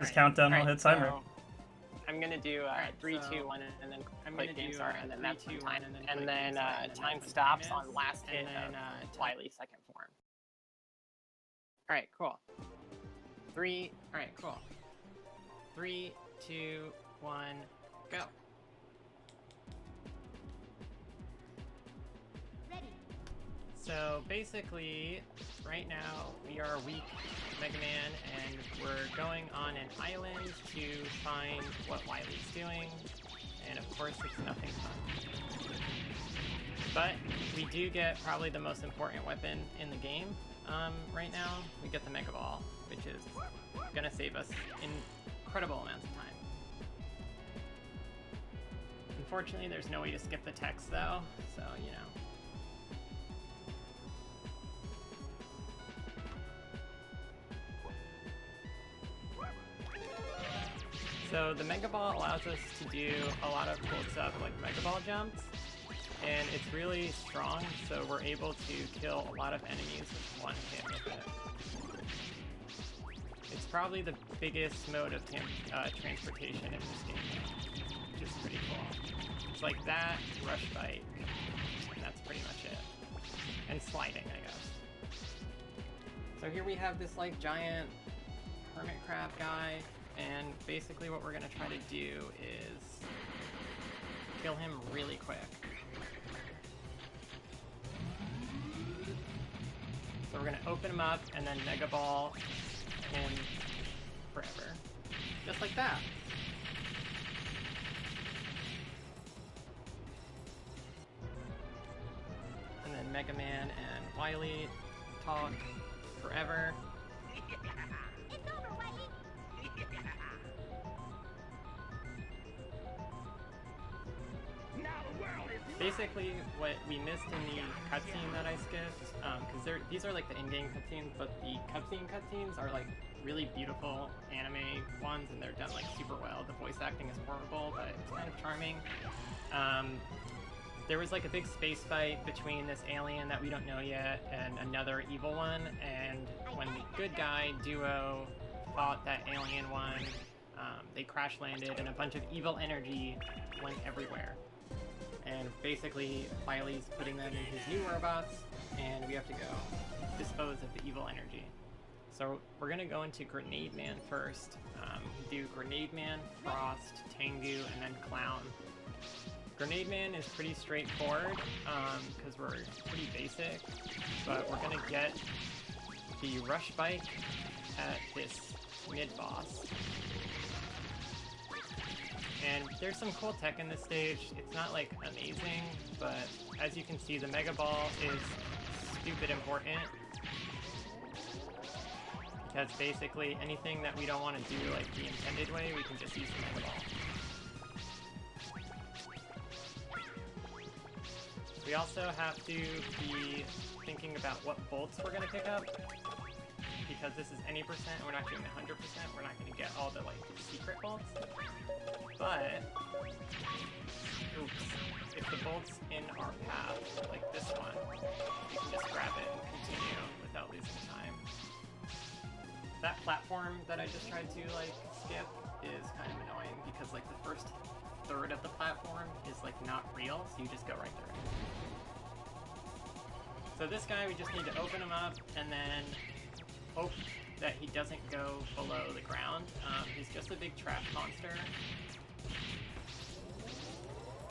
Just count down, I'll hit timer. So I'm gonna do 3, 2, 1, and then click game start, and then that's the time. And then time stops on last hit of Wily's second form. Alright, cool. 3, 2, 1, go. So basically, right now we are weak Mega Man, and we're going on an island to find what Wily's doing, and of course it's nothing fun. But we do get probably the most important weapon in the game right now. We get the Mega Ball, which is gonna save us incredible amounts of time. Unfortunately, there's no way to skip the text though, so you know. So the Mega Ball allows us to do a lot of cool stuff like Mega Ball jumps, and it's really strong, so we're able to kill a lot of enemies with one hit with it. It's probably the biggest mode of transportation in this game, which is pretty cool. It's like that, rush bike, and that's pretty much it. And sliding, I guess. So here we have this like giant hermit crab guy. And basically what we're going to try to do is kill him really quick. So we're going to open him up and then Mega Ball him forever. Just like that. And then Mega Man and Wily talk forever. Basically, what we missed in the cutscene that I skipped, because these are like the in-game cutscenes, but the cutscenes are like really beautiful anime ones, and they're done like super well. The voice acting is horrible, but it's kind of charming. There was like a big space fight between this alien that we don't know yet and another evil one, and when the good guy duo fought that alien one, they crash landed and a bunch of evil energy went everywhere. And basically, Wily's putting them in his new robots, and we have to go dispose of the evil energy. So we're gonna go into Grenade Man first. We do Grenade Man, Frost, Tengu, and then Clown. Grenade Man is pretty straightforward, because we're pretty basic, but we're gonna get the Rush Bike at this mid-boss. And there's some cool tech in this stage. It's not like amazing, but as you can see, the Mega Ball is stupid important. Because basically anything that we don't want to do like the intended way, we can just use the Mega Ball. We also have to be thinking about what bolts we're going to pick up. Because this is any percent and we're not doing 100%, we're not going to get all the like secret bolts. But, oops, if the bolt's in our path, like this one, we can just grab it and continue without losing time. That platform that I just tried to like skip is kind of annoying because like the first third of the platform is like not real, so you just go right through it. So this guy, we just need to open him up and then hope that he doesn't go below the ground. He's just a big trap monster.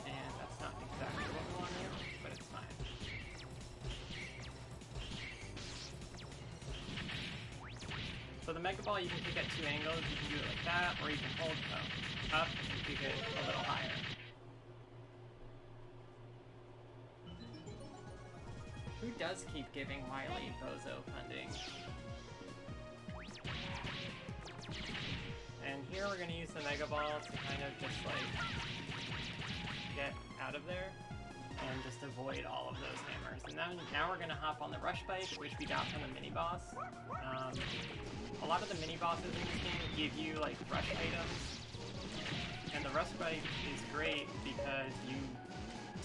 And that's not exactly what we want to do, but it's fine. So the Mega Ball you can pick at two angles. You can do it like that, or you can hold up and pick it a little higher. Who does keep giving Wily bozo funding? And here we're going to use the Mega Ball to kind of just like get out of there and just avoid all of those hammers. And then now we're going to hop on the Rush Bike, which we got from the mini-boss. A lot of the mini-bosses in this game give you like rush items. And the Rush Bike is great because you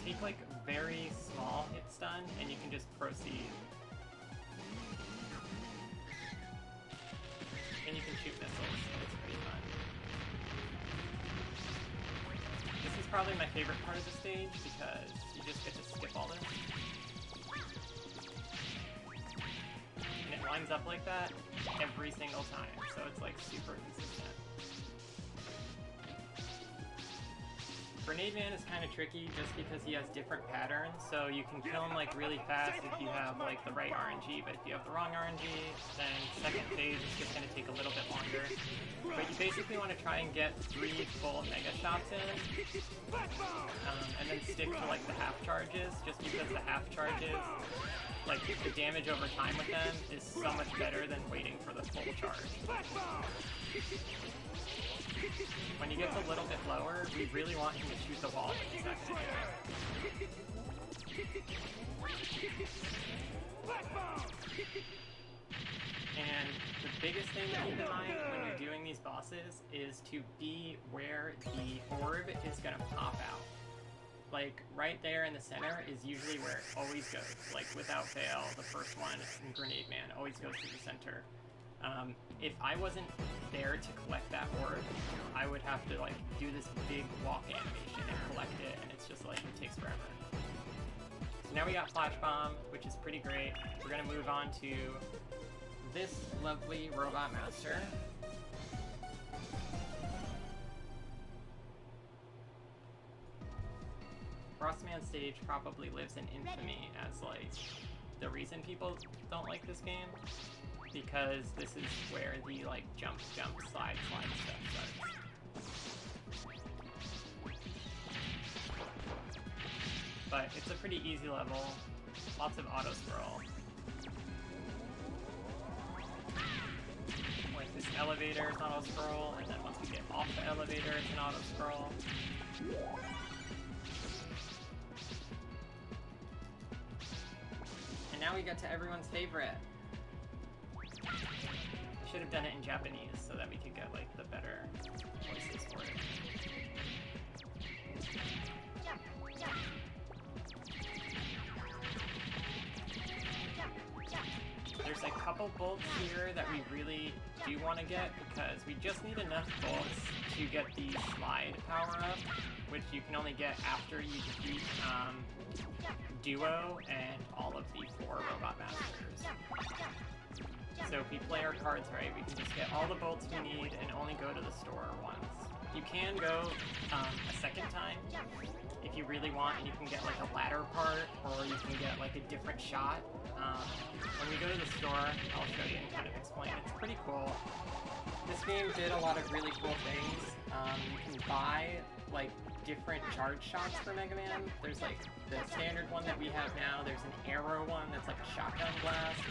take like very small hit stun and you can just proceed. And you can shoot missiles, it's pretty fun. probably my favorite part of the stage because you just get to skip all this. And it lines up like that every single time, so it's like super consistent. Grenade Man is kind of tricky just because he has different patterns, so you can kill him like really fast if you have like the right RNG, but if you have the wrong RNG, then second phase is just going to take a little bit longer. But you basically want to try and get 3 full mega shots in, and then stick to like the half charges, just because the half charges, like the damage over time with them is so much better than waiting for the full charge. When he gets a little bit lower, we really want him to shoot the wall, but he's not going to do it. And the biggest thing to keep in mind when you're doing these bosses is to be where the orb is going to pop out. Like, right there in the center is usually where it always goes. Like, without fail, the first one in Grenade Man always goes to the center. If I wasn't there to collect that orb, I would have to like do this big walk animation and collect it, and it's just like, it takes forever. So now we got Flash Bomb, which is pretty great. We're gonna move on to this lovely Robot Master. Frostman stage probably lives in infamy as like the reason people don't like this game, because this is where the like jump, slide stuff starts. But it's a pretty easy level, lots of auto scroll. Like this elevator is auto scroll, and then once we get off the elevator, it's an auto scroll. And now we get to everyone's favorite. I should have done it in Japanese so that we could get like the better voices for it. There's a couple bolts here that we really do want to get because we just need enough bolts to get the slide power up, which you can only get after you defeat Duo and all of the 4 Robot Masters. So if we play our cards right, we can just get all the bolts we need and only go to the store once. You can go a second time if you really want, and you can get like a ladder part, or you can get like a different shot. When we go to the store, I'll show you and kind of explain. It's pretty cool. This game did a lot of really cool things. You can buy like different charge shots for Mega Man. There's like the standard one that we have now, there's an arrow one that's like a shotgun blast,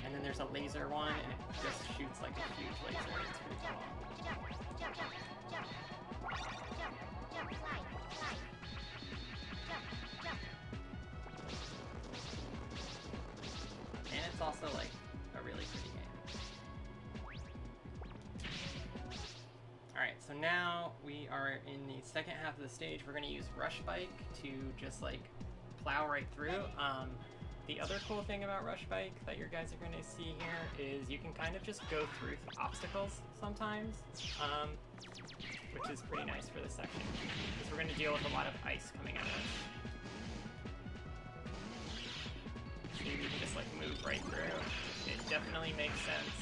and then there's a laser one, and it just shoots like a huge laser. It's pretty cool. And it's also like a really pretty game. Alright, so now we are in the second half of the stage. We're going to use Rush Bike to just like plow right through. The other cool thing about Rush Bike that you guys are going to see here is you can kind of just go through obstacles sometimes, which is pretty nice for this section, because we're going to deal with a lot of ice coming at us. So you can just like move right through. It definitely makes sense.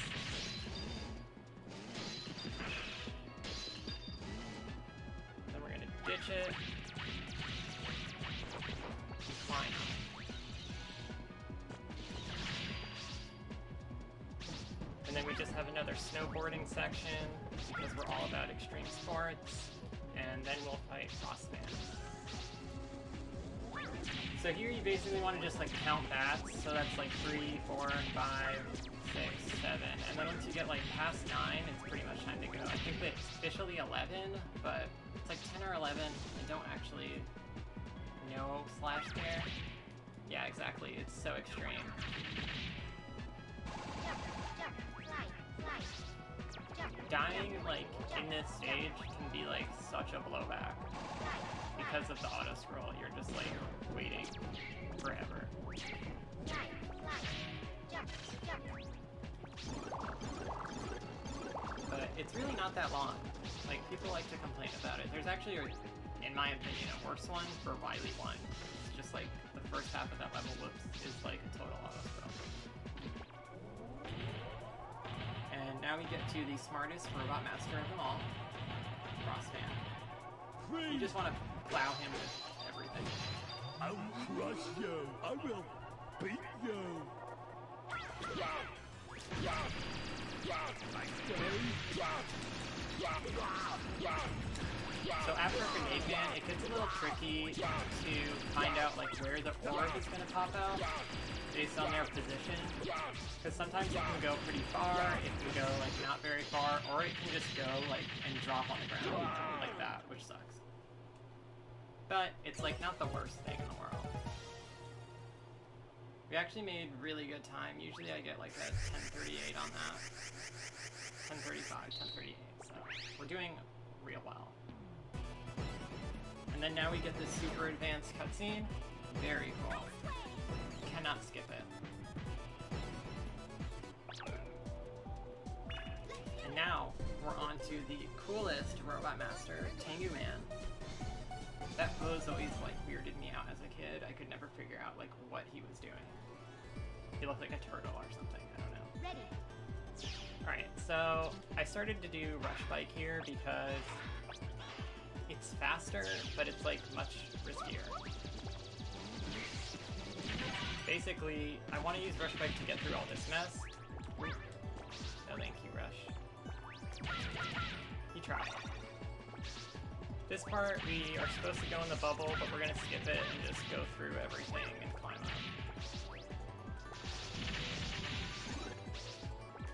Then we're going to ditch it. Climb. And then we just have another snowboarding section, because we're all about extreme sports, and then we'll fight Frostman. So here you basically want to just like count bats, so that's like 3, 4, 5, 6, 7, and then once you get like past 9, it's pretty much time to go. I think that it's officially 11, but it's like 10 or 11, I don't actually know / there. Yeah, exactly, it's so extreme. Dying, like, in this stage can be, like, such a blowback. Because of the auto-scroll, you're just, like, waiting forever. But it's really not that long. Like, people like to complain about it. There's actually in my opinion, a worse one for Wily 1. It's just like the first half of that level is like a total auto scroll. And now we get to the smartest robot master of them all, Frostman. You just want to plow him with everything. I'll crush you. I will beat you. So after Grenade Man, it gets a little tricky to find out like where the orb is going to pop out based on their position. Because sometimes it can go pretty far, it can go like not very far, or it can just go like and drop on the ground like that, which sucks. But it's like not the worst thing in the world. We actually made really good time. Usually I get like a 10:38 on that. 10:35, 10:38, so we're doing real well. And then now we get this super advanced cutscene. Very cool. Cannot skip it. And now we're on to the coolest robot master, Tengu Man. That pose always like weirded me out as a kid. I could never figure out like what he was doing. He looked like a turtle or something. I don't know. Ready. Alright, so I started to do Rush Bike here because it's faster, but it's like much riskier. Basically, I want to use Rush Bike to get through all this mess. No thank you, Rush. He tried. This part, we are supposed to go in the bubble, but we're going to skip it and just go through everything and climb up.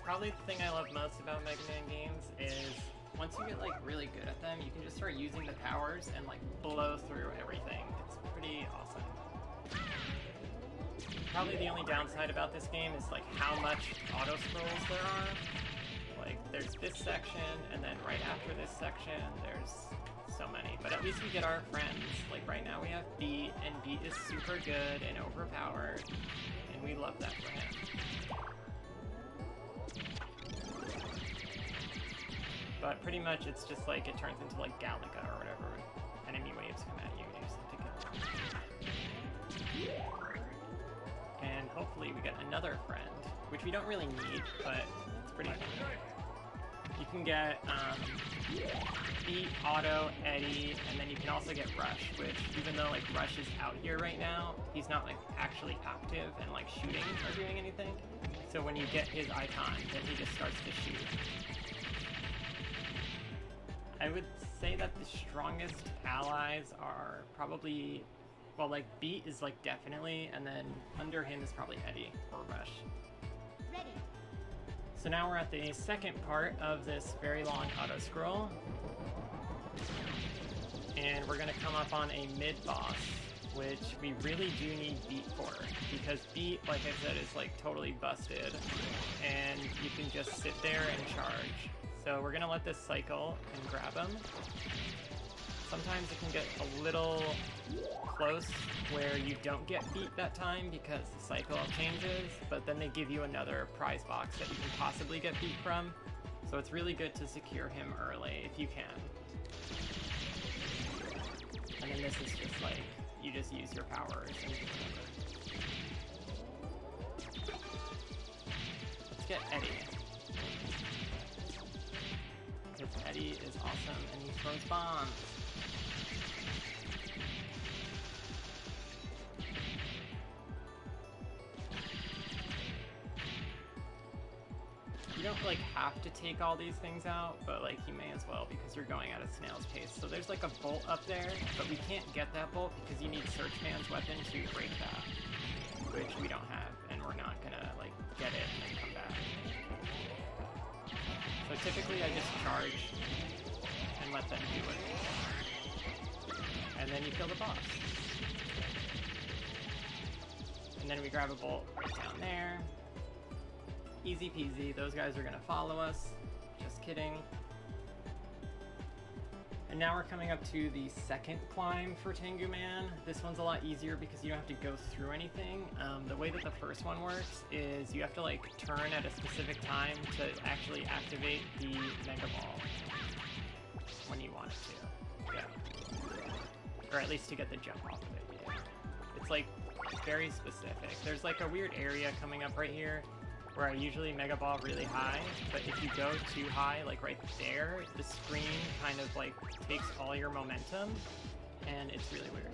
Probably the thing I love most about Mega Man games is once you get like really good at them, you can just start using the powers and like blow through everything. It's pretty awesome. Probably the only downside about this game is like how much auto scrolls there are. Like there's this section, and then right after this section there's so many, but at least we get our friends. Like right now we have Beat, and Beat is super good and overpowered, and we love that for him. But pretty much it's just like it turns into like Galaga or whatever. Enemy waves come at you and you just have to kill them. And hopefully we get another friend, which we don't really need, but it's pretty fun. You can get Beat, Auto, Eddie, and then you can also get Rush, which even though like Rush is out here right now, he's not like actually active and like shooting or doing anything. So when you get his icon, then he just starts to shoot. I would say that the strongest allies are probably, well, like Beat is like definitely, and then under him is probably Eddie or Rush. Ready. So now we're at the second part of this very long auto scroll, and we're gonna come up on a mid-boss, which we really do need Beat for, because Beat, like I said, is like totally busted, and you can just sit there and charge. So we're gonna let this cycle and grab him. Sometimes it can get a little close where you don't get Beat that time because the cycle changes, but then they give you another prize box that you can possibly get Beat from. So it's really good to secure him early if you can. And then this is just like, you just use your powers and do whatever. Let's get Eddie. Because Eddie is awesome and he throws bombs. You don't like have to take all these things out, but like you may as well because you're going at a snail's pace. So there's like a bolt up there, but we can't get that bolt because you need Searchman's weapon to break that, which we don't have, and we're not gonna like get it and then come back. So typically I just charge and let them do it. And then you kill the boss. And then we grab a bolt right down there. Easy peasy, those guys are gonna follow us. Just kidding. And now we're coming up to the second climb for Tengu Man. This one's a lot easier because you don't have to go through anything. The way that the first one works is you have to like turn at a specific time to actually activate the Mega Ball when you want it to. Yeah. or at least to get the jump off of it. Yeah. It's like very specific. There's like a weird area coming up right here where I usually Mega Ball really high, but if you go too high, like right there, the screen kind of like takes all your momentum, and it's really weird.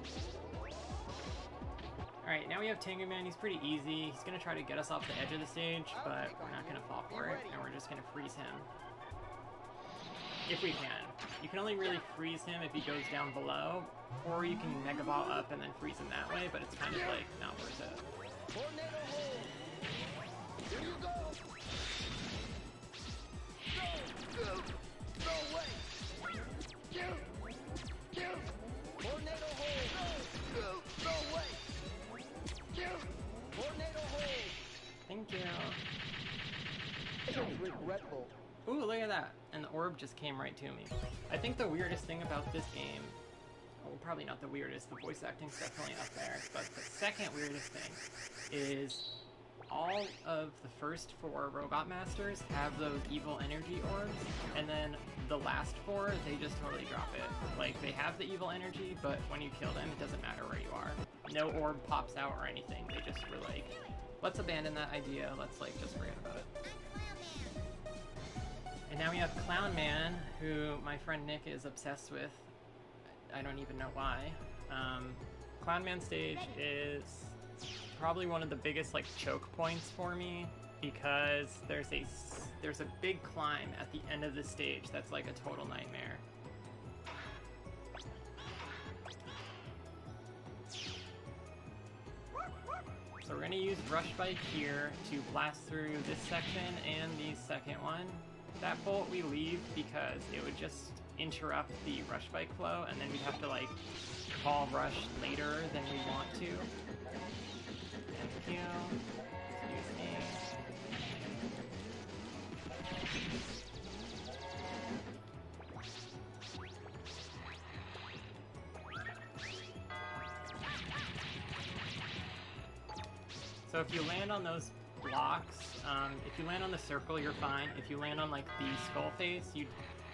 Alright, now we have Tengu Man. He's pretty easy. He's gonna try to get us off the edge of the stage, but we're not gonna fall for it, and we're just gonna freeze him. If we can. You can only really freeze him if he goes down below, or you can Mega Ball up and then freeze him that way, but it's kind of like not worth it. Here you go. Go away. Tornado hole. Go away. Tornado hole. Thank you. This is regretful. Ooh, look at that. And the orb just came right to me. I think the weirdest thing about this game, well, probably not the weirdest, the voice acting's definitely up there, but the second weirdest thing is all of the first 4 Robot Masters have those evil energy orbs, and then the last 4, they just totally drop it. Like, they have the evil energy, but when you kill them, it doesn't matter where you are. No orb pops out or anything. They just were like, let's abandon that idea, let's like just forget about it. And now we have Clown Man, who my friend Nick is obsessed with. I don't even know why. Clown Man stage is probably one of the biggest like choke points for me, because there's a big climb at the end of the stage that's like a total nightmare. So we're gonna use Rush Bike here to blast through this section and the second one. That bolt we leave because it would just interrupt the Rush Bike flow, and then we'd have to like call Rush later than we want to. Thank you. Excuse me. So if you land on those blocks, if you land on the circle, you're fine. If you land on like the skull face, you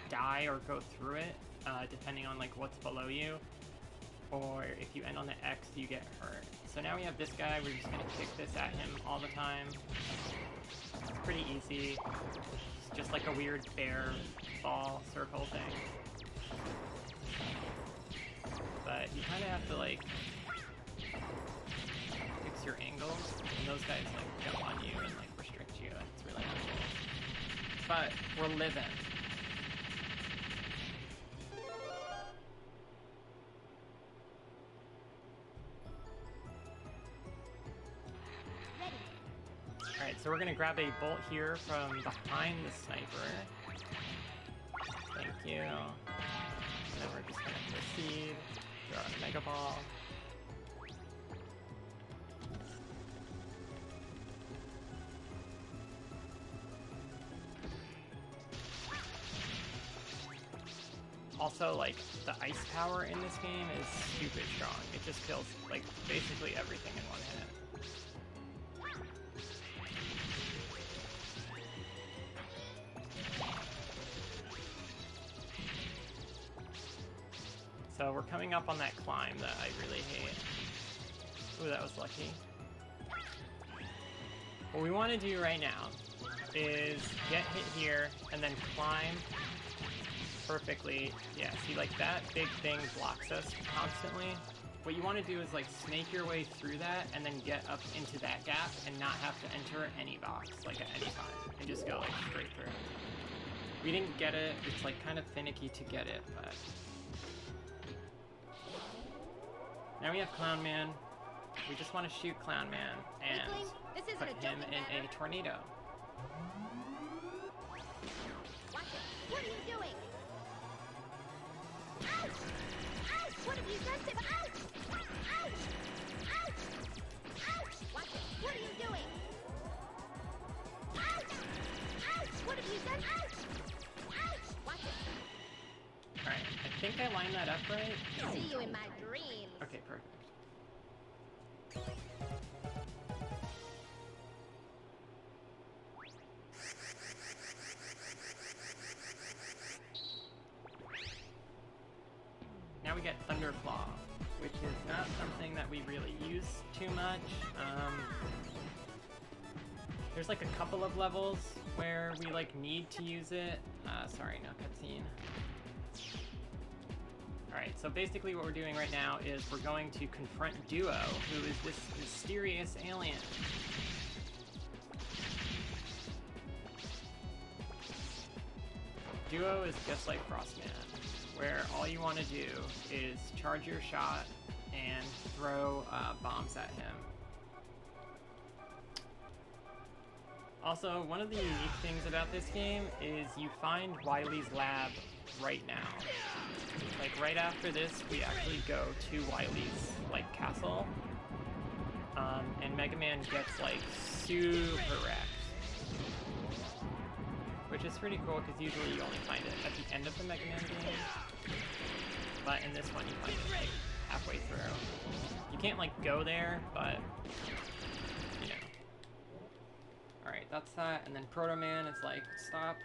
die or go through it, depending on like what's below you. Or if you end on the X, you get hurt. So now we have this guy, we're just gonna kick this at him all the time. It's pretty easy. It's just like a weird bear ball circle thing. But you kinda have to like fix your angles, and those guys like jump on you and like restrict you, and it's really helpful. But we're living. Alright, so we're gonna grab a bolt here from behind the sniper. Thank you. And then we're just gonna proceed. Throw out a Mega Ball. Also, like, the ice power in this game is stupid strong. It just kills, like, basically everything in one hit. So we're coming up on that climb that I really hate. Ooh, that was lucky. What we want to do right now is get hit here and then climb perfectly. Yeah, see, like that big thing blocks us constantly. What you want to do is like snake your way through that and then get up into that gap and not have to enter any box like at any time and just go like straight through. We didn't get it. It's like kind of finicky to get it, but now we have Clown Man. We just want to shoot Clown Man and put him in a tornado. Watch it. What are you doing? Ouch! Ouch! What have you done to... Ouch! Ouch! Ouch! Ouch! Watch it. What are you doing? Ouch! Ouch! What have you done? Ouch! Ouch! Watch it. Alright, I think I lined that up right. See you in my dreams. Okay, perfect. Now we get Thunderclaw. which is not something that we really use too much. There's like a couple of levels where we like need to use it. Sorry, no cutscene. Alright, so basically what we're doing right now is we're going to confront Duo, who is this mysterious alien. Duo is just like Frostman, where all you want to do is charge your shot and throw bombs at him. Also, one of the unique things about this game is you find Wily's lab right now. Like, right after this, we actually go to Wily's, like, castle. And Mega Man gets, like, super wrecked. Which is pretty cool, because usually you only find it at the end of the Mega Man game. But in this one, you find it, like, halfway through. You can't, like, go there, but, you know. Alright, that's that, and then Proto Man is like, stop.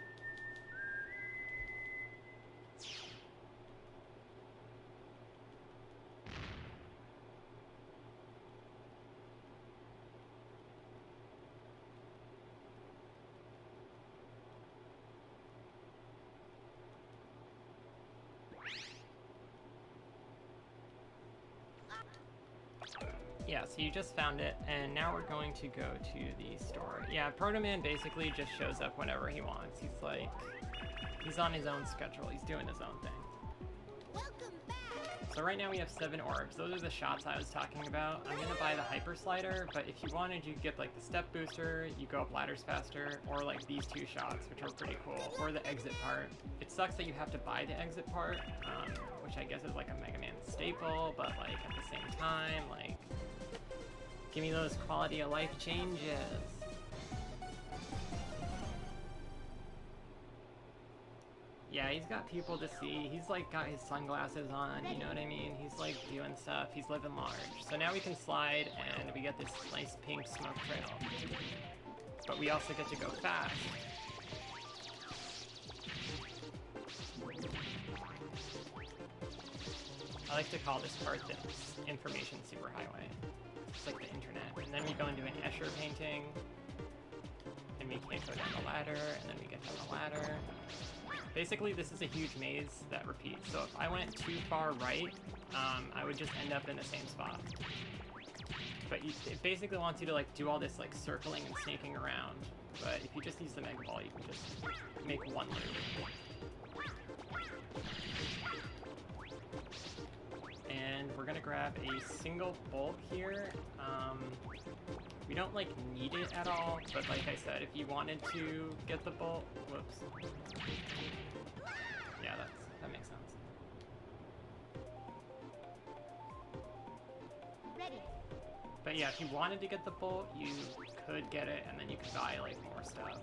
Yeah, so you just found it, and now we're going to go to the store. Yeah, Proto Man basically just shows up whenever he wants. He's like, he's on his own schedule. He's doing his own thing. Welcome back. So right now we have 7 orbs. Those are the shots I was talking about. I'm gonna buy the hyper slider, but if you wanted, you could get like the step booster, you go up ladders faster, or like these 2 shots, which are pretty cool, or the exit part. It sucks that you have to buy the exit part, which I guess is like a Mega Man staple, but like at the same time, like, give me those quality of life changes. Yeah, he's got people to see. He's like got his sunglasses on, you know what I mean? He's like doing stuff. He's living large. So now we can slide and we get this nice pink smoke trail. But we also get to go fast. I like to call this part the information superhighway. It's like the internet. And then we go into an Escher painting, and we can't go down the ladder, and then we get down the ladder. Basically, this is a huge maze that repeats, so if I went too far right, I would just end up in the same spot. But it basically wants you to like do all this like circling and sneaking around, but if you just use the Mega Ball, you can just make one loop. And we're gonna grab a single bolt here. We don't like need it at all, but like I said, if you wanted to get the bolt, whoops. Yeah, that makes sense. Ready. But yeah, if you wanted to get the bolt, you could get it, and then you could buy like more stuff.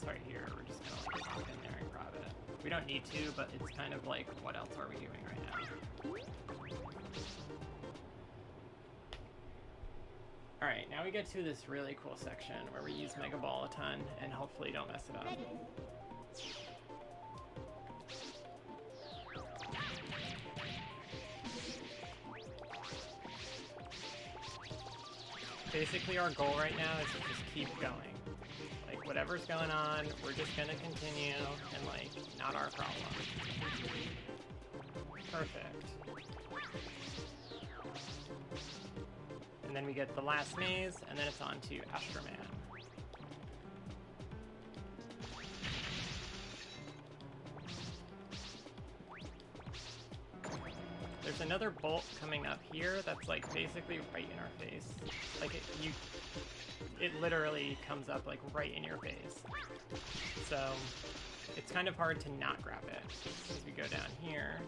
Right here, we're just gonna like hop in there and grab it. We don't need to, but it's kind of like, what else are we doing right now? Alright, now we get to this really cool section where we use Mega Ball a ton and hopefully don't mess it up. Ready. Basically our goal right now is to just keep going. Like, whatever's going on, we're just gonna continue, and like, not our problem. Perfect. And then we get the last maze, and then it's on to Astro Man. There's another bolt coming up here that's like basically right in our face. Like it literally comes up like right in your face. So it's kind of hard to not grab it. As we go down here.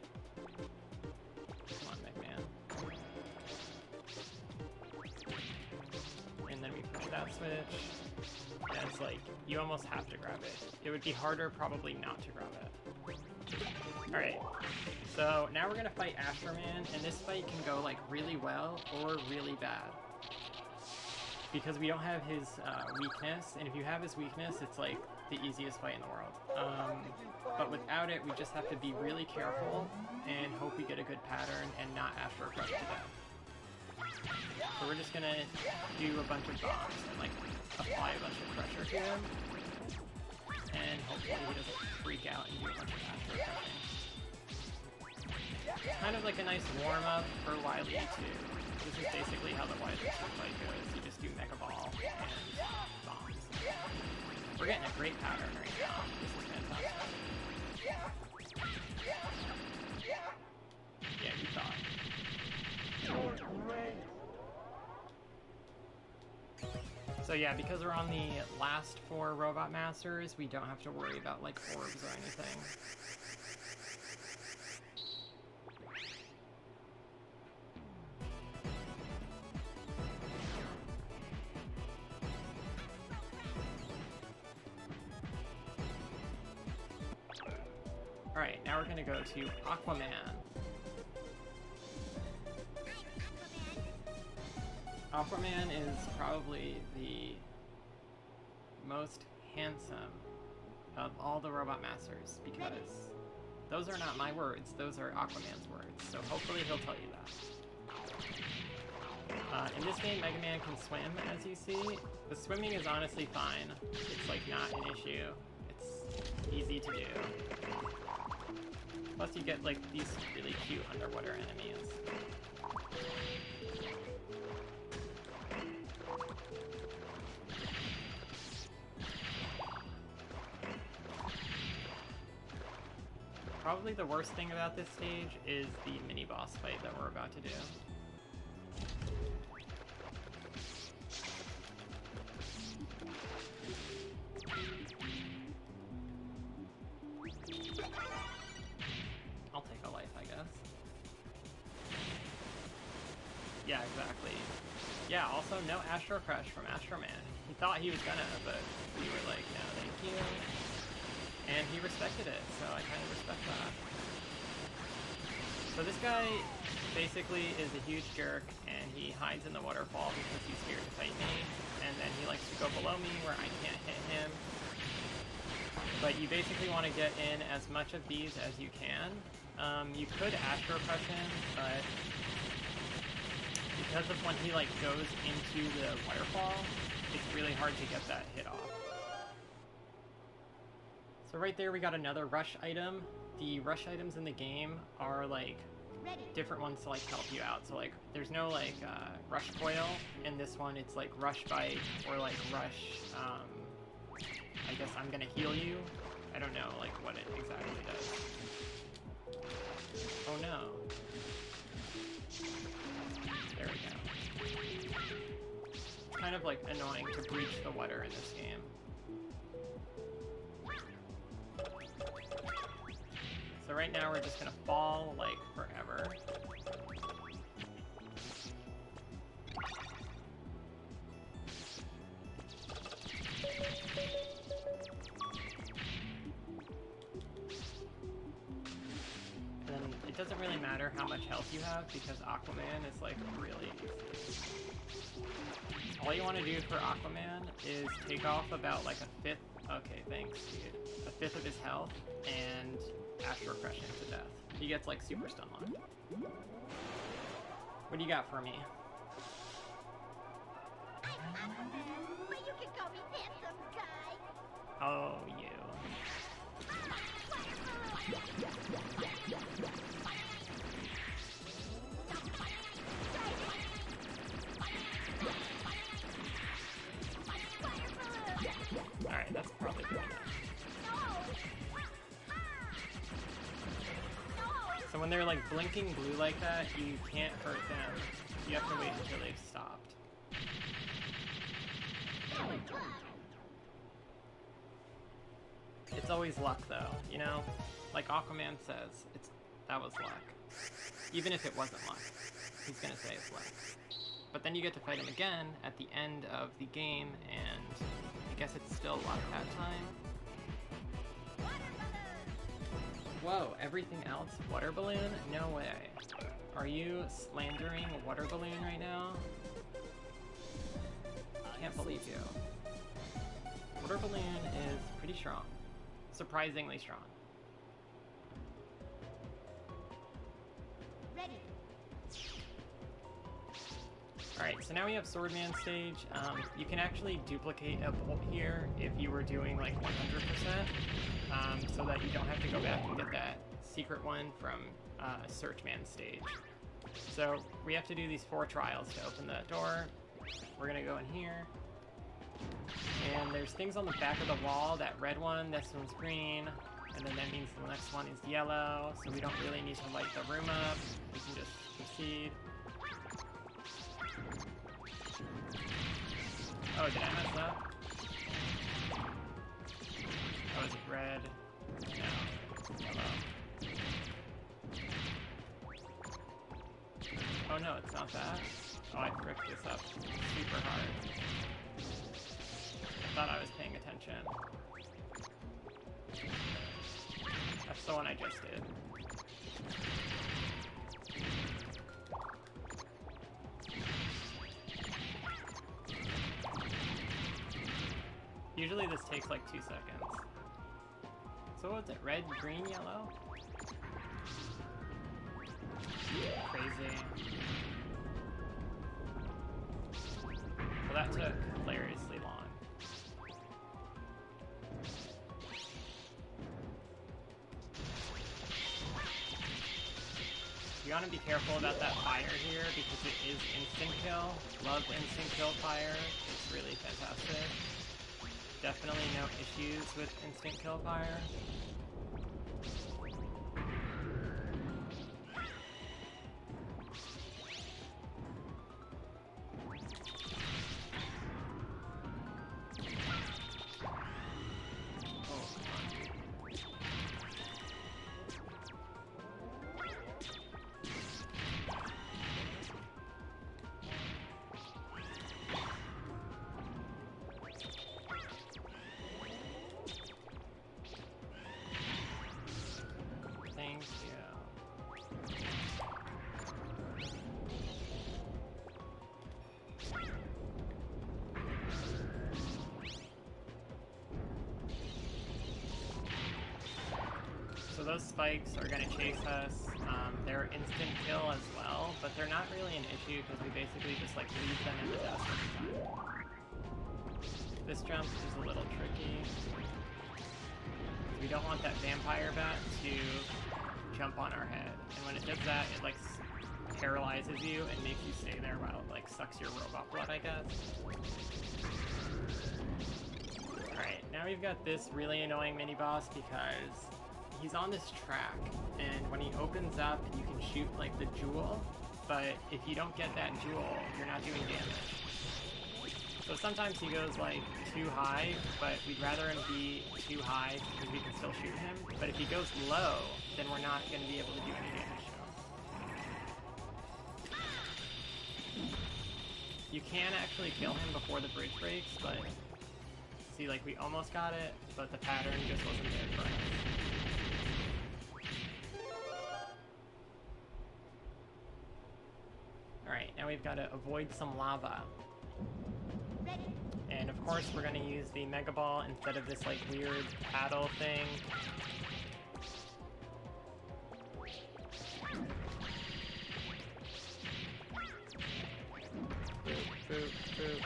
Come on, McMahon. And then we push that switch. And it's like, you almost have to grab it. It would be harder probably not to grab it. Alright, so now we're gonna fight Astroman, and this fight can go like really well or really bad. Because we don't have his weakness, and if you have his weakness, it's like the easiest fight in the world. But without it, we just have to be really careful and hope we get a good pattern and not Astro Crush to death. So we're just gonna do a bunch of bombs and like apply a bunch of pressure to him, and hopefully he doesn't freak out and do a bunch of Astro Crushing. Kind of like a nice warm-up for Wily 2. This is basically how the Wily 2 fight goes. You just do Mega Ball and bombs. We're getting a great pattern right now. This is fantastic. Yeah, you thought. So yeah, because we're on the last 4 Robot Masters, we don't have to worry about like orbs or anything. Alright, now we're gonna go to Aquaman. Aquaman is probably the most handsome of all the Robot Masters, because those are not my words, those are Aquaman's words, so hopefully he'll tell you that. In this game, Mega Man can swim, as you see. The swimming is honestly fine. It's like not an issue. It's easy to do. Plus you get like these really cute underwater enemies. Probably the worst thing about this stage is the mini-boss fight that we're about to do. I'll take a life, I guess. Yeah, exactly. Yeah, also no Astro Crush from Astroman. He thought he was gonna, but we were like, no, thank you. And he respected it, so I kind of respect that. So this guy basically is a huge jerk, and he hides in the waterfall because he's scared to fight me, and then he likes to go below me where I can't hit him. But you basically want to get in as much of these as you can. You could Astro Crush him, but because of when he like goes into the waterfall, it's really hard to get that hit off. So right there we got another rush item. The rush items in the game are like different ones to like help you out. So like there's no like rush coil. In this one it's like rush bite or like rush, I guess I'm gonna heal you. I don't know like what it exactly does. Oh no. There we go. It's kind of like annoying to breach the water in this game. So right now we're just gonna fall like forever. And then it doesn't really matter how much health you have because Aquaman is like really easy. All you want to do for Aquaman is take off about like a fifth. Okay, thanks, dude. A fifth of his health and Astro Crush him to death. He gets like super stun locked. What do you got for me? But you can call me handsome guy. Oh, you. Alright, that's probably good enough. So when when they're like blinking blue like that, you can't hurt them. You have to wait until they've stopped. It's always luck though, you know? Like Aquaman says, that was luck. Even if it wasn't luck, he's gonna say it's luck. But then you get to fight him again at the end of the game, and I guess it's still luck that time. Whoa, everything else? Water balloon? No way. Are you slandering water balloon right now? Can't believe you. Water balloon is pretty strong. Surprisingly strong. Ready. Alright, so now we have Swordman stage. You can actually duplicate a bolt here if you were doing like 100%, so that you don't have to go back and get that secret one from Searchman stage. So we have to do these 4 trials to open the door. We're gonna go in here. And there's things on the back of the wall. That red one, this one's green, and then that means the next one is yellow, so we don't really need to light the room up. We can just proceed. Oh, did I mess up? Oh, is it red? No. Yellow. Oh no, it's not that. Oh, I fricked this up super hard. I thought I was paying attention. That's the one I just did. Usually this takes like 2 seconds. So what's it? Red, green, yellow? Crazy. Well, that took hilariously long. You want to be careful about that fire here because it is instant kill. Love instant kill fire. It's really fantastic. Definitely no issues with instant kill fire. So those spikes are going to chase us. They're instant kill as well, but they're not really an issue because we basically just like leave them in the dust every time. This jump is a little tricky. We don't want that vampire bat to jump on our head, and when it does that, it like paralyzes you and makes you stay there while it like sucks your robot blood, I guess. Alright, now we've got this really annoying mini-boss because he's on this track, and when he opens up, you can shoot like the jewel, but if you don't get that jewel, you're not doing damage. So sometimes he goes like too high, but we'd rather him be too high because we can still shoot him. But if he goes low, then we're not going to be able to do any damage to him. You can actually kill him before the bridge breaks, but see, like we almost got it, but the pattern just wasn't there for us. Alright, now we've got to avoid some lava. Ready. And of course we're going to use the Mega Ball instead of this like weird paddle thing. Boop, boop, boop.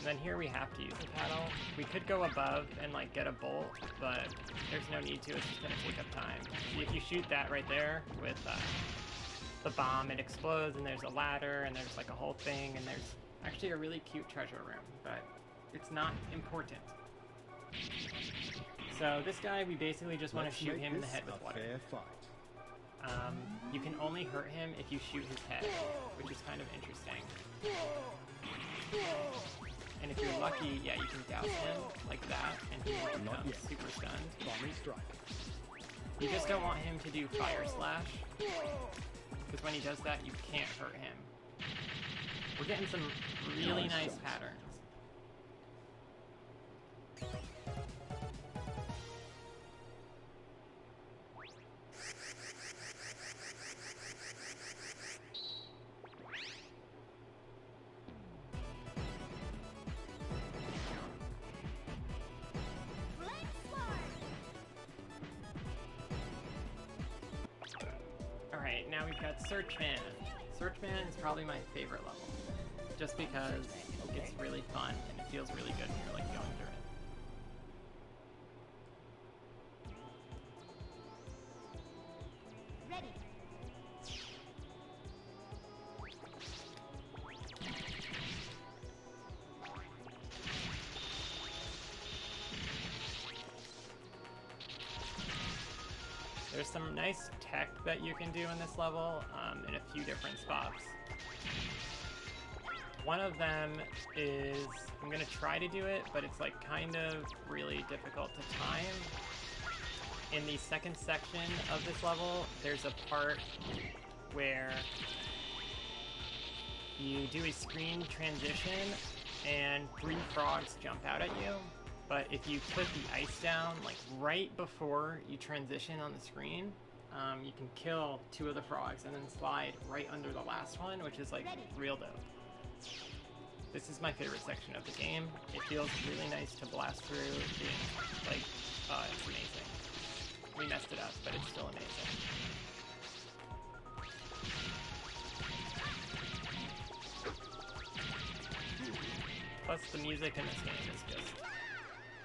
And then here we have to use the paddle. We could go above and like get a bolt, but there's no need to. It's just gonna take up time. See, if you shoot that right there with the bomb, it explodes, and there's a ladder, and there's like a whole thing, and there's actually a really cute treasure room, but it's not important. So this guy, we basically just want to shoot him in the head with water. You can only hurt him if you shoot his head, which is kind of interesting. And if you're lucky, yeah, you can douse him like that, and he will become super stunned. You just don't want him to do fire slash, because when he does that, you can't hurt him. We're getting some really nice patterns. Alright, now we've got Searchman. Searchman is probably my favorite level, just because it's really fun and it feels really good when you're like going through it. Ready. There's some nice tech that you can do in this level in a few different spots. One of them is, I'm gonna try to do it, but it's like kind of really difficult to time. In the second section of this level, there's a part where you do a screen transition and 3 frogs jump out at you. But if you put the ice down like right before you transition on the screen, you can kill 2 of the frogs and then slide right under the last one, which is like real dope. This is my favorite section of the game. It feels really nice to blast through. It's amazing. We messed it up, but it's still amazing. Plus the music in this game is just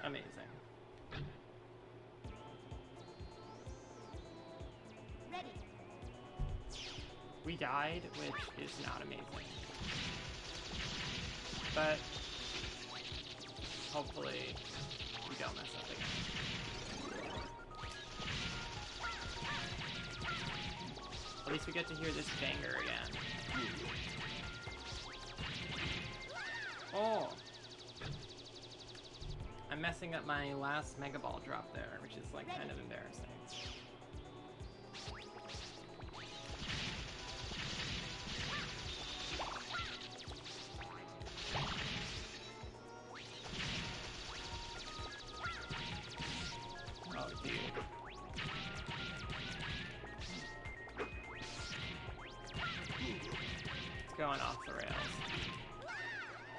amazing. Ready. We died, which is not amazing. But hopefully we don't mess up again. At least we get to hear this banger again. Oh! I'm messing up my last Mega Ball drop there, which is like kind of embarrassing. Oh, dude. It's going off the rails.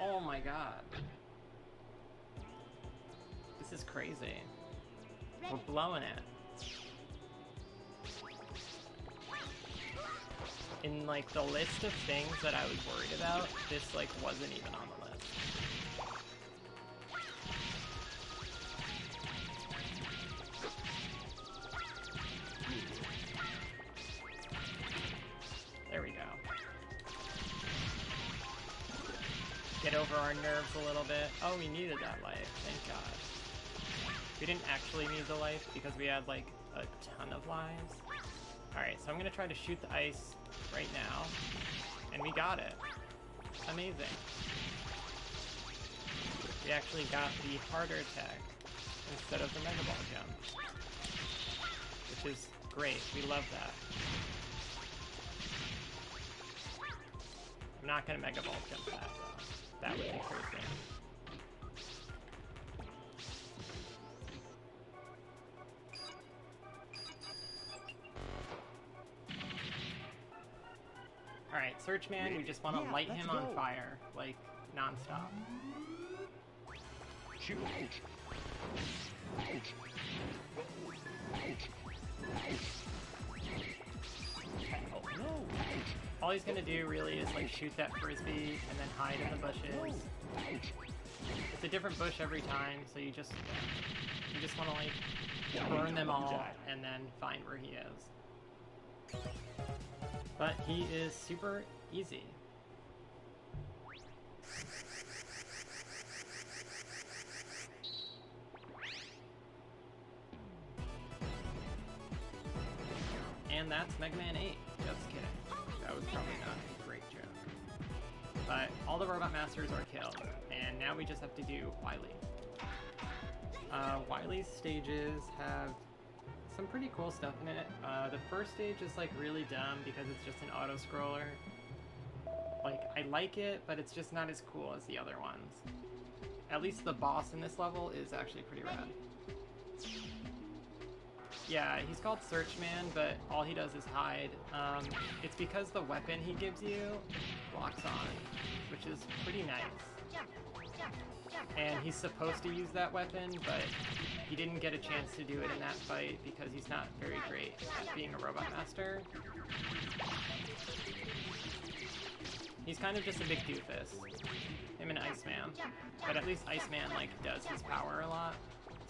Oh my god. This is crazy. We're blowing it. In like the list of things that I was worried about, this like wasn't even on the list. There we go. Get over our nerves a little bit. Oh, we needed that life. Thank God. We didn't actually need the life because we had like a ton of lives. Alright, so I'm gonna try to shoot the ice right now. And we got it. Amazing. We actually got the harder attack instead of the Mega Ball jump. Which is great. We love that. I'm not gonna Mega Ball jump that though. That would be crazy. Alright, Searchman, we just want to light him on fire, like, non-stop. All he's gonna do really is like shoot that frisbee and then hide in the bushes. It's a different bush every time, so you just want to like burn them all and then find where he is. But he is super easy. And that's Mega Man 8. Just kidding. That was probably not a great joke. But all the Robot Masters are killed, and now we just have to do Wily. Wily's stages have some pretty cool stuff in it. The first stage is like really dumb because it's just an auto-scroller. Like, I like it, but it's just not as cool as the other ones. At least the boss in this level is actually pretty rad. Yeah, he's called Searchman, but all he does is hide. It's because the weapon he gives you locks on, which is pretty nice. And he's supposed to use that weapon, but he didn't get a chance to do it in that fight because he's not very great at being a Robot Master. He's kind of just a big doofus. Him and Iceman. But at least Iceman, like, does his power a lot.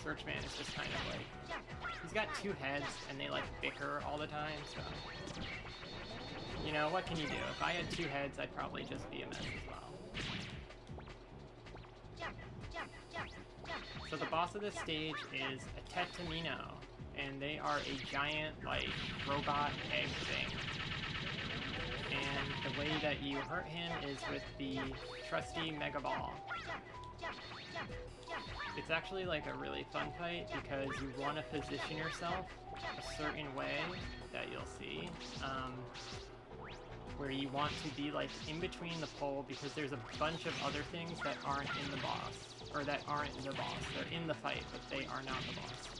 Searchman is just kind of like... He's got two heads, and they, like, bicker all the time, so... You know, what can you do? If I had two heads, I'd probably just be a mess as well. So the boss of this stage is a Tetamino, and they are a giant, like, robot egg thing. And the way that you hurt him is with the trusty Mega Ball. It's actually like a really fun fight because you want to position yourself a certain way that you'll see, where you want to be like in between the pole because there's a bunch of other things that aren't in the boss, or that aren't the boss. They're in the fight, but they are not the boss.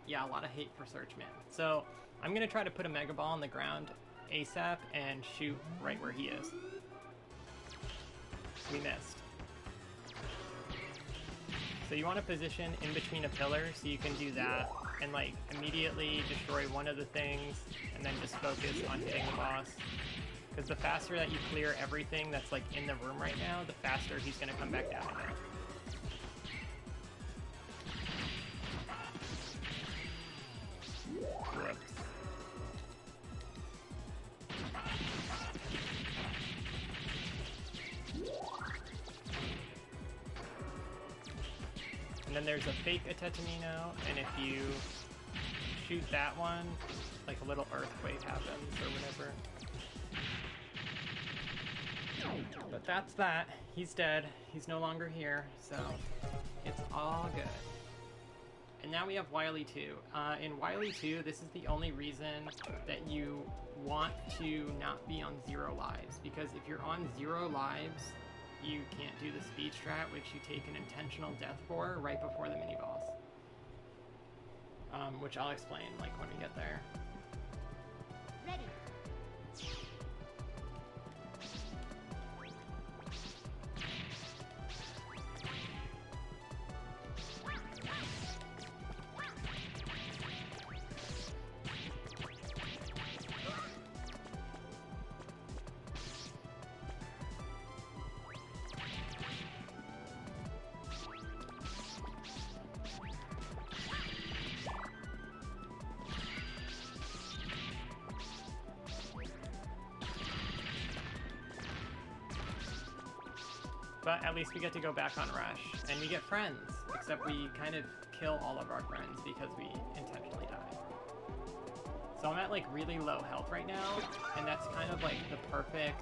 Yeah, a lot of hate for Searchman. So I'm gonna try to put a Mega Ball on the ground ASAP and shoot right where he is. We missed. So you want to position in between a pillar so you can do that and like immediately destroy one of the things and then just focus on hitting the boss. Because the faster that you clear everything that's like in the room right now, the faster he's gonna come back down again. Whoops. And then there's a fake Tetamino, and if you shoot that one, like a little earthquake happens or whatever. But that's that. He's dead. He's no longer here, so it's all good. And now we have Wily 2. In Wily 2, this is the only reason that you want to not be on 0 lives, because if you're on 0 lives, you can't do the speed strat, which you take an intentional death for right before the mini-boss. Which I'll explain, like, when we get there. Ready. But at least we get to go back on Rush, and we get friends, except we kind of kill all of our friends because we intentionally die. So I'm at like really low health right now, and that's kind of like the perfect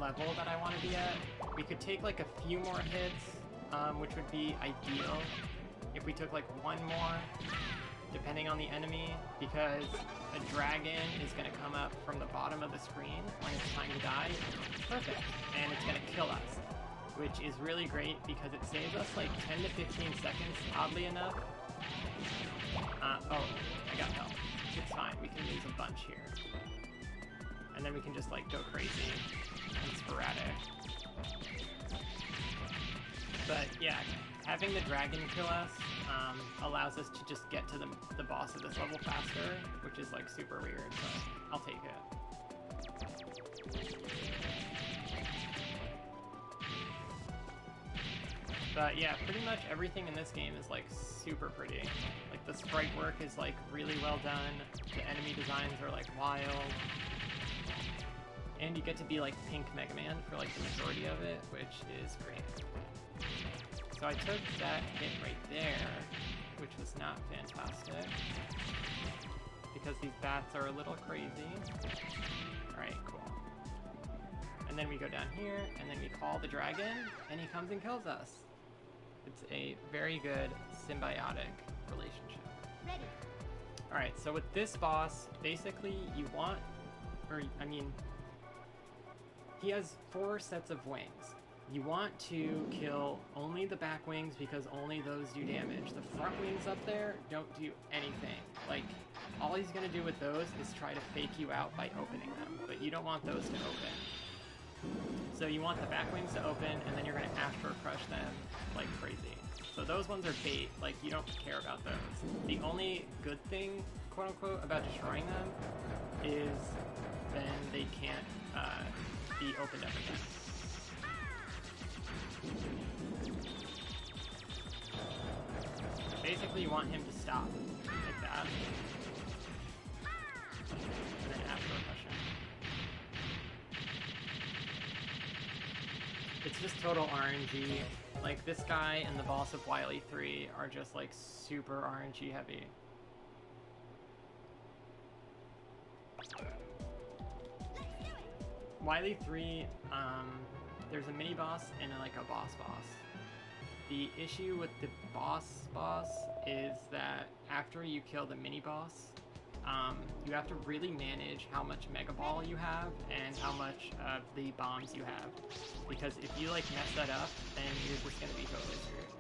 level that I want to be at. We could take like a few more hits, which would be ideal if we took like one more, depending on the enemy, because a dragon is going to come up from the bottom of the screen when it's time to die. Perfect. And it's going to kill us, which is really great because it saves us like 10 to 15 seconds, oddly enough. Oh, I got help. It's fine, we can use a bunch here. And then we can just like go crazy and sporadic. But yeah, having the dragon kill us allows us to just get to the boss of this level faster, which is like super weird, but I'll take it. But yeah, pretty much everything in this game is like super pretty. Like the sprite work is like really well done, the enemy designs are like wild, and you get to be like Pink Mega Man for like the majority of it, which is great. So I took that hit right there, which was not fantastic, because these bats are a little crazy. Alright, cool. And then we go down here, and then we call the dragon, and he comes and kills us. It's a very good symbiotic relationship. Ready. Alright, so with this boss, basically you want, or I mean, he has 4 sets of wings. You want to kill only the back wings because only those do damage. The front wings up there don't do anything. Like, all he's gonna do with those is try to fake you out by opening them, but you don't want those to open. So you want the back wings to open, and then you're gonna Astro Crush them like crazy. So those ones are bait, like you don't care about those. The only good thing, quote unquote, about destroying them is then they can't be opened up again. Basically, you want him to stop, like that. And then Astro Crush him. It's just total RNG. Like, this guy and the boss of Wily 3 are just, like, super RNG heavy. Wily 3, there's a mini-boss and, like, a boss. The issue with the boss is that after you kill the mini-boss, you have to really manage how much Mega Ball you have and how much of the bombs you have. Because if you like mess that up, then you're just gonna be totally screwed.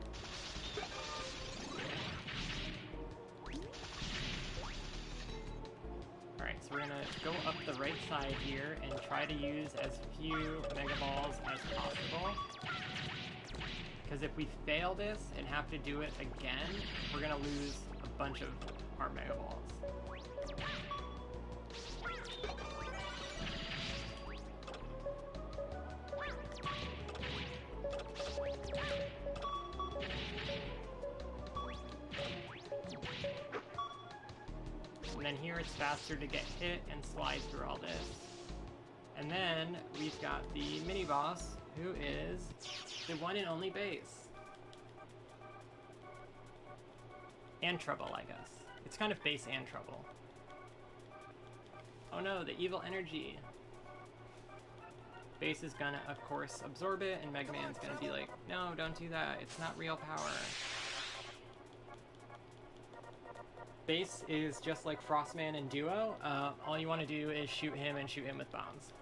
Alright, so we're gonna go up the right side here and try to use as few Mega Balls as possible. Because if we fail this and have to do it again, we're gonna lose a bunch of our Mega Balls. And then here it's faster to get hit and slide through all this. And then we've got the mini-boss, who is the one and only base. And trouble, I guess. It's kind of base and trouble. Oh no, the evil energy. Base is gonna, of course, absorb it, and Mega Man's gonna be like, no, don't do that, it's not real power. Base is just like Frostman and Duo. All you want to do is shoot him and shoot him with bombs.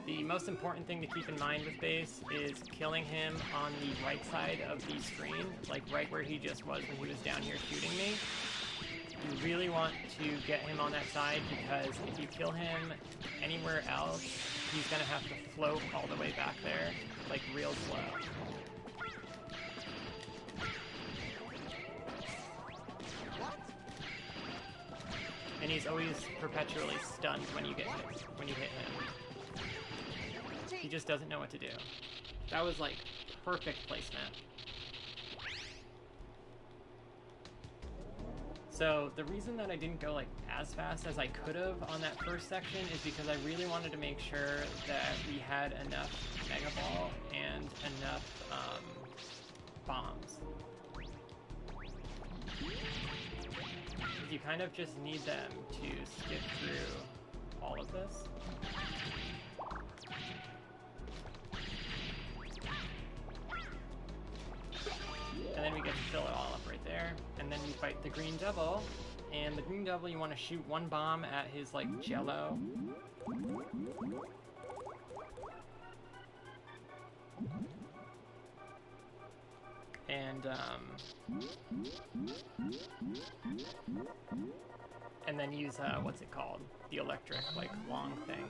The most important thing to keep in mind with Base is killing him on the right side of the screen, like right where he just was when he was down here shooting me. You really want to get him on that side, because if you kill him anywhere else, he's gonna have to float all the way back there, like real slow. And he's always perpetually stunned when you hit him. He just doesn't know what to do. That was like perfect placement. So the reason that I didn't go like as fast as I could have on that first section is because I really wanted to make sure that we had enough Mega Ball and enough bombs. You kind of just need them to skip through all of this. And then we get to fill it all up right there. And then we fight the Green Devil. And the Green Devil, you want to shoot one bomb at his, like, jello. and then use, what's it called? The electric, like, long thing.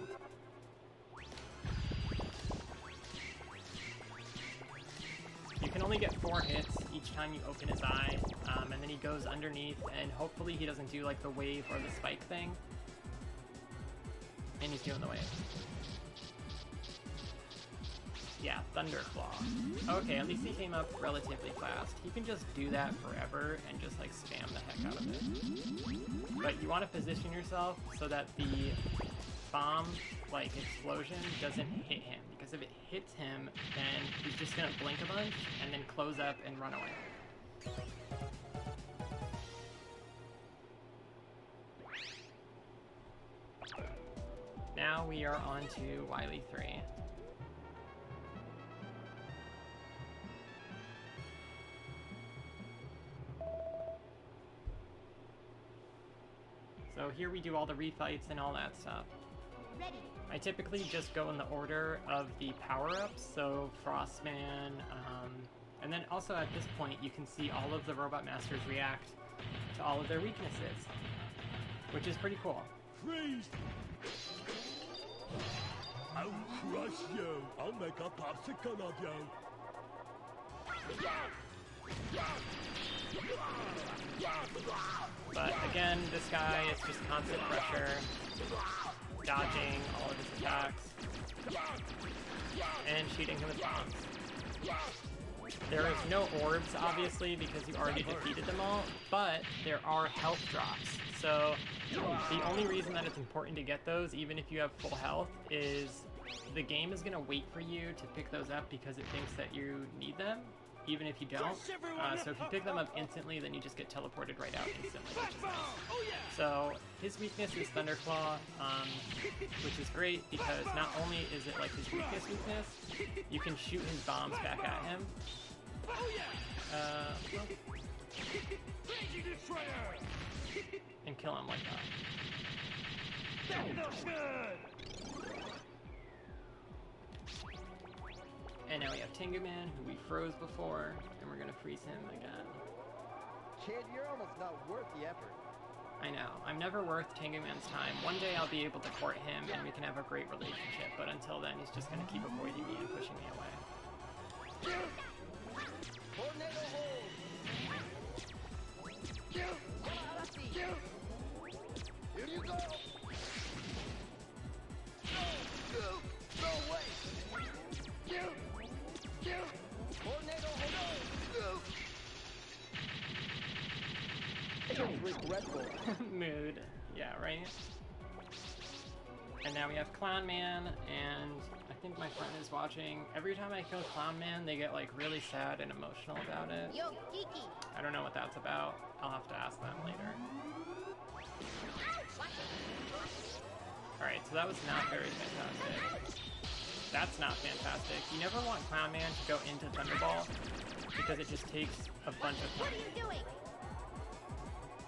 You can only get 4 hits each time you open his eye, and then he goes underneath, and hopefully he doesn't do, like, the wave or the spike thing. And he's doing the wave. Yeah, Thunderclaw. Okay, at least he came up relatively fast. He can just do that forever and just like spam the heck out of it. But you want to position yourself so that the bomb, like explosion, doesn't hit him. Because if it hits him, then he's just gonna blink a bunch and then close up and run away. Now we are on to Wily 3. So here we do all the refights and all that stuff. Ready. I typically just go in the order of the power-ups, so Frostman, and then also at this point you can see all of the Robot Masters react to all of their weaknesses, which is pretty cool. Freeze! I'll crush you. I'll make a popsicle of you. But again, this guy is just constant pressure, dodging all of his attacks, and shooting him with bombs. There is no orbs, obviously, because you already defeated them all, but there are health drops. So the only reason that it's important to get those, even if you have full health, is the game is going to wait for you to pick those up because it thinks that you need them, even if you don't. So if you pick them up instantly, then you just get teleported right out instantly, which is nice. So his weakness is Thunderclaw, which is great because not only is it like his weakness, you can shoot his bombs back at him. And kill him like that. And now we have Tengu Man, who we froze before, and we're gonna freeze him again. Kid, you're almost not worth the effort. I know. I'm never worth Tengu Man's time. One day I'll be able to court him, and we can have a great relationship, but until then, he's just gonna keep avoiding me and pushing me away. Tornado hold! Here you go! No way! Tornado hold! It's regretful. Mood. Yeah, right? And now we have Clown Man, and I think my friend is watching. Every time I kill Clown Man, they get like really sad and emotional about it. Yo, Kiki. I don't know what that's about. I'll have to ask them later. Alright, so that was not very fantastic. That's not fantastic. You never want Clown Man to go into Thunderball because it just takes a bunch of What time. are you doing?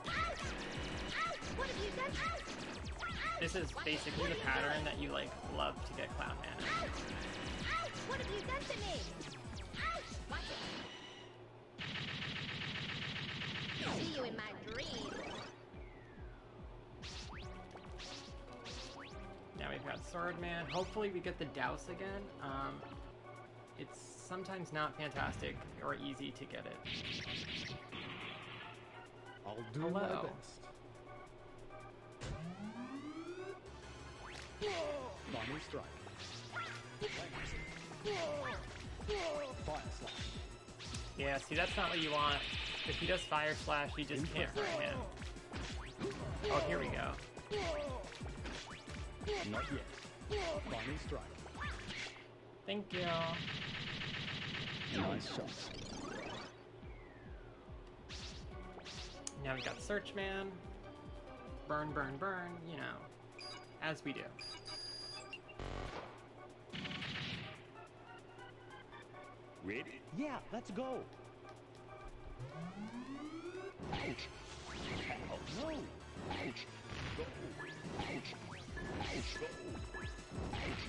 Ouch! Ouch! What have you done? Ouch! This is basically the pattern that you like love to get Clown Man in. Ouch! Ouch! What have you done to me? Ouch! Watch it. See you in my dreams. Now we've got Sword Man. Hopefully we get the Douse again. It's sometimes not fantastic or easy to get it. I'll do Hello. my best. Final strike. Fire slash. Yeah, see, that's not what you want. If he does Fire Slash, you just can't hurt him. Oh, here we go. Not yet. Final strike. Thank you. Nice shot. Now we got Search Man. Burn, burn, burn, you know, as we do. Ready? Yeah, let's go. Ouch. Ow. No. Ouch. Go. Ouch. Ouch. Go. Ouch.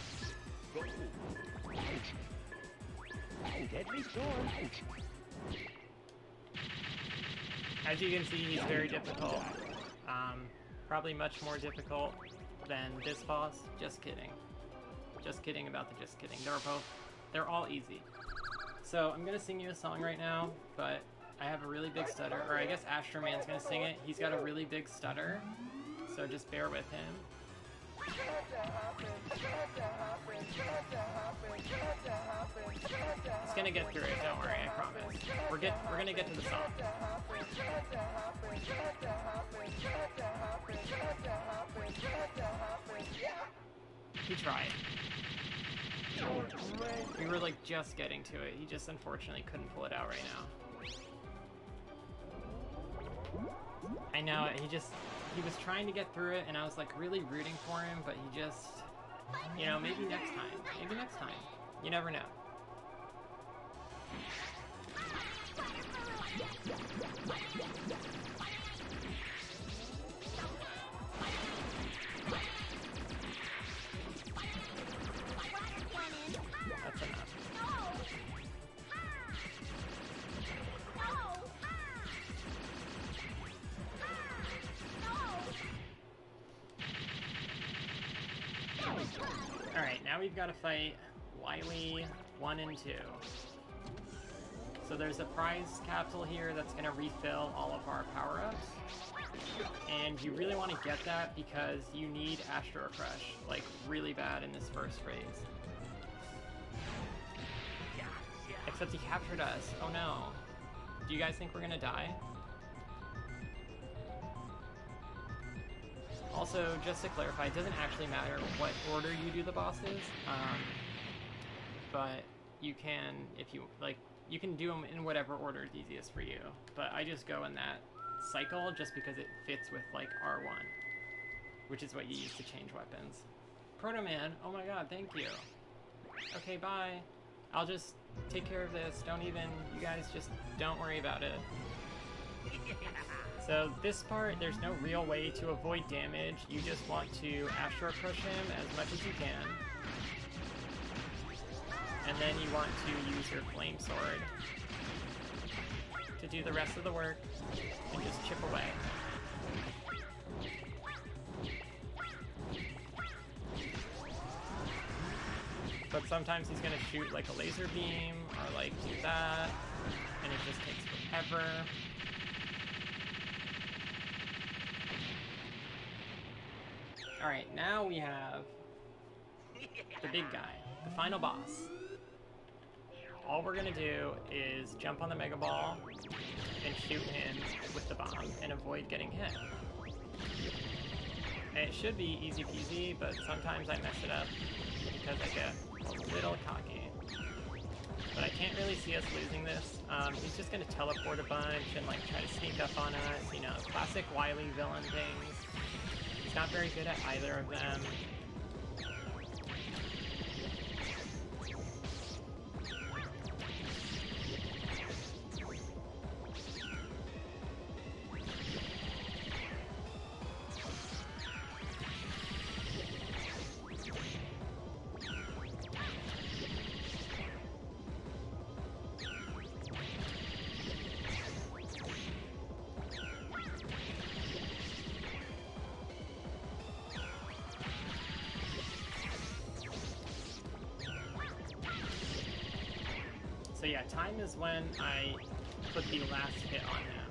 Go. Ouch. Deadly storm. Ouch. As you can see, he's very difficult. Probably much more difficult than this boss. Just kidding. Just kidding about the just kidding. They're all easy. So I'm gonna sing you a song right now, but I have a really big stutter, or I guess Astro Man's gonna sing it. He's got a really big stutter, so just bear with him. He's gonna get through it, don't worry, I promise. We're gonna get to the song. He tried. We were like just getting to it. He just unfortunately couldn't pull it out right now. I know, he was trying to get through it and I was like really rooting for him, but he just, you know, maybe next time. Maybe next time. You never know. That's enough. Alright, now we've got to fight Wily 1 and 2. So there's a prize capsule here that's going to refill all of our power-ups. And you really want to get that because you need Astro Crush, like, really bad in this first phase. Except he captured us. Oh no. Do you guys think we're going to die? Also, just to clarify, it doesn't actually matter what order you do the bosses, but you can, if you, like, you can do them in whatever order is easiest for you. But I just go in that cycle just because it fits with, like, R1, which is what you use to change weapons. Proto Man, oh my god, thank you. Okay, bye. I'll just take care of this. Don't even, you guys just don't worry about it. So this part, there's no real way to avoid damage. You just want to Astro Crush him as much as you can. And then you want to use your Flame Sword to do the rest of the work and just chip away. But sometimes he's gonna shoot like a laser beam or like do that, and it just takes forever. Alright, now we have the big guy, the final boss. All we're gonna do is jump on the Mega Ball and shoot him with the bomb and avoid getting hit. And it should be easy peasy, but sometimes I mess it up because I get a little cocky. But I can't really see us losing this. He's just gonna teleport a bunch and like try to sneak up on us, you know, classic Wily villain things. He's not very good at either of them. So yeah, time is when I put the last hit on him,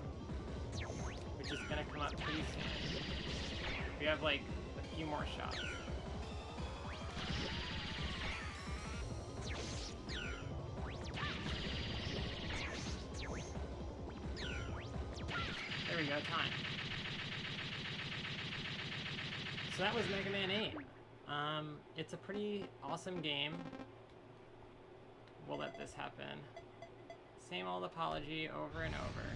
which is gonna come up pretty soon. We have like a few more shots. There we go, time. So that was Mega Man 8. It's a pretty awesome game. We'll let this happen. Same old apology over and over.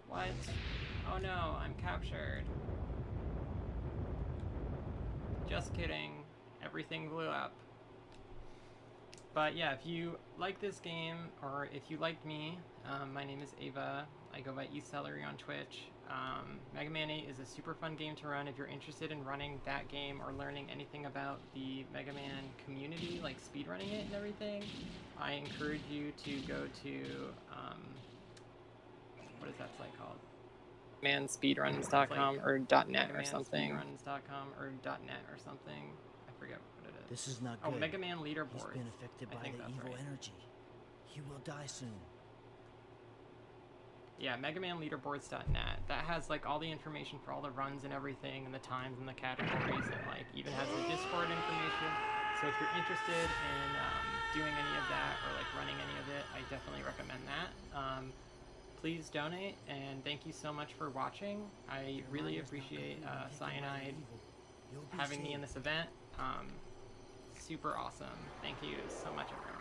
What? Oh no, I'm captured. Just kidding. Everything blew up. But yeah, if you like this game, or if you like me, my name is Ava. I go by esellery on Twitch. Mega Man 8 is a super fun game to run if you're interested in running that game or learning anything about the Mega Man community, like speedrunning it and everything. I encourage you to go to, what is that site called? megaman.speedruns.com or .net or something. Megaman.speedruns.com or .net or something. I forget what it is. This is not Oh, good. Mega Man He's leaderboards. been affected I by think the that's evil right. energy. He will die soon. Yeah, megamanleaderboards.net. That has like all the information for all the runs and everything, and the times and the categories, and like even has the Discord information. So if you're interested in doing any of that or like running any of it, I definitely recommend that. Please donate, and thank you so much for watching. I really appreciate Cyanide having me in this event. Super awesome. Thank you so much, everyone.